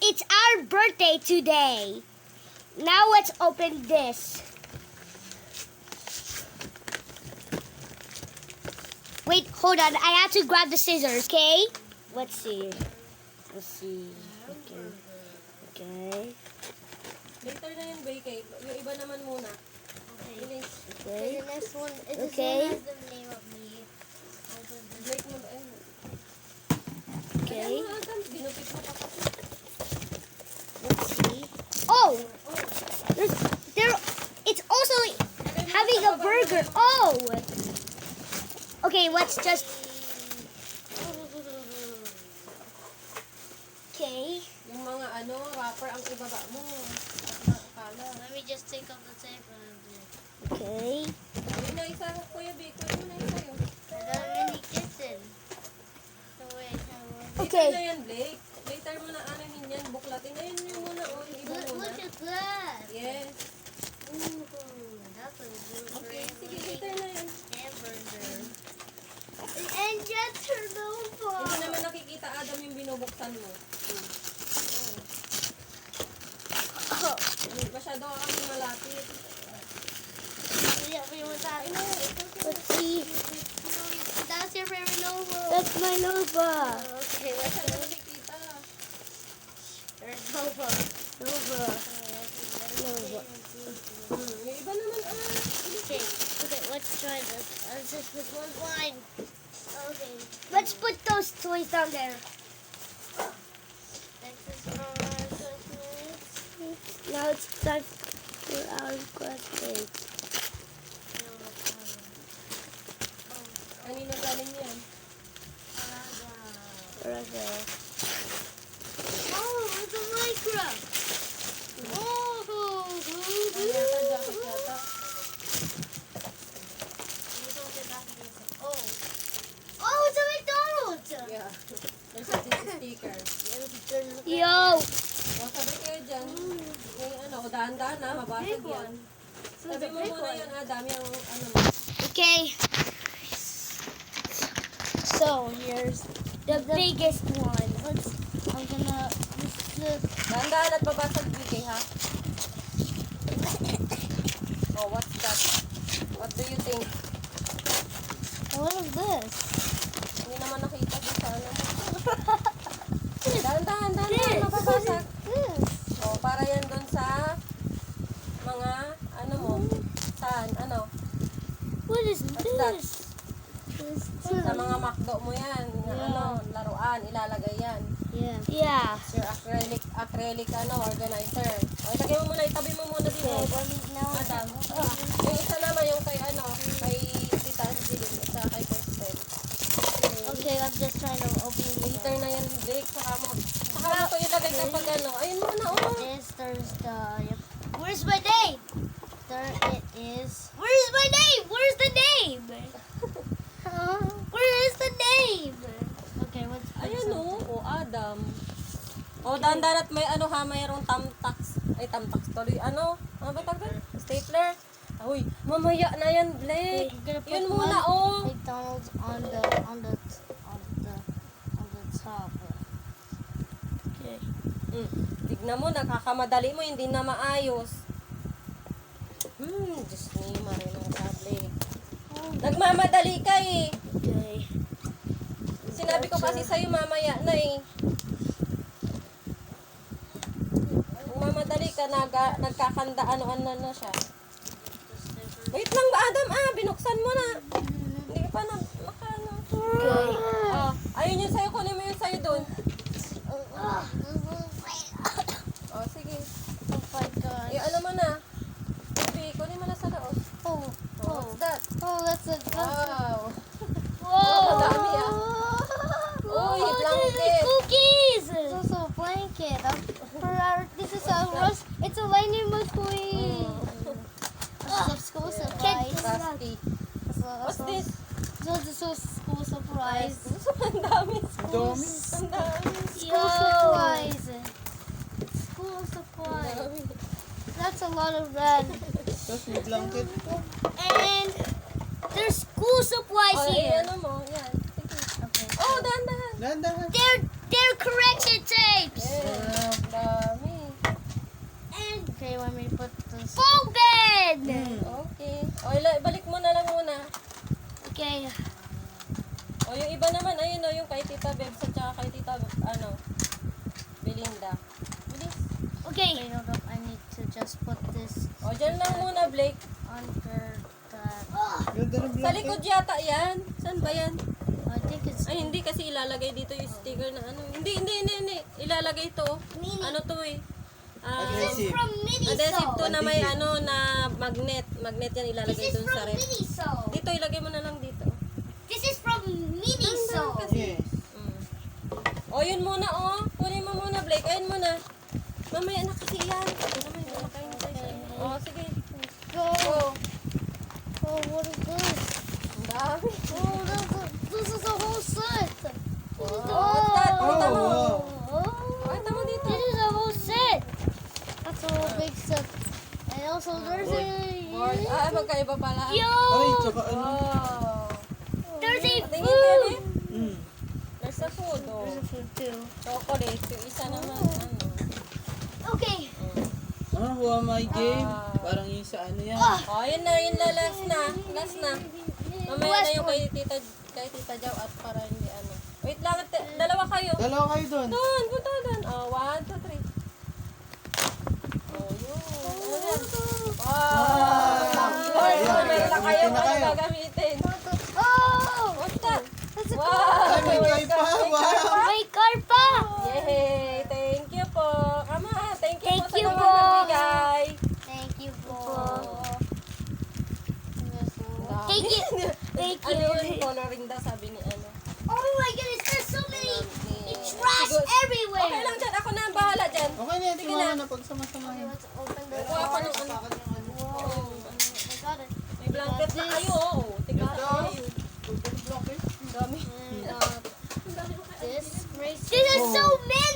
it's our birthday today. Now let's open this. Wait, hold on. I have to grab the scissors, okay? Let's see. Okay. Later na yun, Bay. Yung iba naman muna. Okay. The next one, this Okay. one has the name of me. Break mo ba? Okay. Ano, Adam? Ginupit mo pa kasi. Let's see. Oh! There, it's also having a burger. Oh! Okay, let's just... Okay. Yung mga wrapper ang ibaba mo. Akala. Let me just take off the tape. Okay. Ayun na isa, Kuya Bay. Kuya mo na isa yun. I don't really kitchen. So wait, Okay. Later na yan, Blake. Later mo na anahin yan. Buklatin na yun yung muna. O, yung iba muna. look at that. Yes. Ooh, that's a good Okay, sige, later na yan. hamburger. And just turn over. Hindi naman nakikita, Adam, yung binubuksan mo. Masyado ka kami malapit. Let's see. That's your favorite Nova. That's my Nova. Okay, let's Masyado go. nakikita. There's Nova. Nova. Nova. Yung iba naman, Okay, let's try this. This one's mine. Okay. Let's put those toys down there. Next is our Christmas. Now it's time for our questions. kanina galing yan. Oh, it's a Minecraft. Oh, Ay, yata, jacket yata. oh, it's a McDonald's. Yeah. There's a sticker. Yo! O, sabi kayo dyan. May dahan-dahan na, mabasag yan. Sabi mo muna yan, Adam, yung mo. Okay. So here's the biggest one. I'm gonna. Dahan-dahan at babasag, BK, ha? Oh, what's that? What do you think? What is this? Hindi naman nakita doon sa Dahan-dahan, mababasag. This. Oh, para yan doon sa mga, mo, saan, What is what's that? this? Sa mga McDo mo yan, na laruan, ilalagay yan. Yeah. Yeah. It's your acrylic organizer. O, ilagay mo muna, itabi mo muna dito. Adam. Yung isa naman, yung kay kay Tita Angeline, isa kay Kristen. Okay, I'm just trying to open Later na yan, Blake, saka mo ito ilagay kapag ayun muna, this. There's the. Yep. Where's my name? There it is. Where's my name? Where's the name? Where is the name? Okay, what's Ayun o, Adam. O, dandan at may mayroong tamtax. Ay, tamtax tuloy. Ano ba tawag? Stapler. Uy, mamaya na yan, Blake. We're gonna put Yun muna, McDonald's on the top. Okay. Tignan mo, nakakamadali mo, hindi na maayos. Diyos ni Marinong sa Blake. Nagmamadali ka eh. Okay. Sinabi ko kasi sa'yo mamaya na eh. Kung mamadali ka, nagkakanda ano na siya. Wait lang ba, Adam? Binuksan mo na. Hindi ka pa Okay. Ayun yung sa'yo, kunin mo yung sa'yo dun. Sige. Oh my gosh. Mo na. Baby, kunin mo na sa loob. What's that? Oh, that's a. Wow. Whoa! Madami Uy, blanket. Cookies! It's also a blanket. This is it's a Lightning McQueen. It's a school surprise. Plastic. What's this? So it's a school surprise. Ang dami. Dami. Ang dami. School surprise. School surprise. That's a lot of red. Tapos may blanket. And there's school supplies here. Mo. Yan. Sige. Okay. Oh, dahan-dahan. Dahan-dahan. They're correction tapes. Yeah. Linda. Bilis. Okay. Wait, hold up. I need to just put this O, dyan lang muna, Blake. under the... Ganda ng Sa likod yata yan. Saan ba yan? I think it's... Ay, hindi kasi ilalagay dito yung sticker na ano. Hindi. Ilalagay ito. Mini. Ano to eh? Adhesive. From Miniso. Adhesive to na may Adhesive. ano na magnet. Magnet yan This ilalagay is dun from sa ref. Miniso. Dito, ilagay mo na lang dito. This is from Miniso. Yes. O, yun muna, o. Kunin mo muna, Blake. Ayun muna. Mamaya na kasi yan. Mamaya na kayo tayo. O, sige. Go! Go. Oh, what is this? Ang dami. Oh, this is a whole set! What's that? Pakita mo. wow. Oh, Pakita mo dito. this is a whole set! That's a whole big set. And also, there's a... Board. Ah, magkaiba pala. Yo! Ay, tsaka ano? Oh. There's a Tingin food. ka Mm. There's a food, oh. There's a food too. Chocolate. Yung isa naman, ano. Okay. Ah, who am I game? Ah. Parang yung sa ano yan. Oh, yun na, last na. Last na. Mamaya na yung kay Tita Jaw at para hindi ano. Wait lang, dalawa kayo. Dalawa kayo doon. Doon, punta doon. Oh, 1, 2, 3. Oh, yun. Ano yan? Wow! Lord, Ayan, meron na kayo. gagamitin na Ano kayo. gagamitin? Oh! What's that? That's a Wow! Ay, may kay pa. Wow. May car pa. Yay! Thank you po. Ama, thank you Thank po sa you mga po. nagbigay. Thank you po. Oh. Thank you. Thank Ano you. yun? Coloring daw sabi ni ano. Oh my goodness, there's so many trash Siguro- Okay everywhere. lang dyan. Ako na ang bahala dyan. Okay na yan, Sige sumama na. na pag sama-samahin. Let's open the Kuha ko ng ano. Whoa. I got it. May blanket na kayo. Oh. Tingnan Ito. kayo. Block eh. Ang dami. And, this This is so many.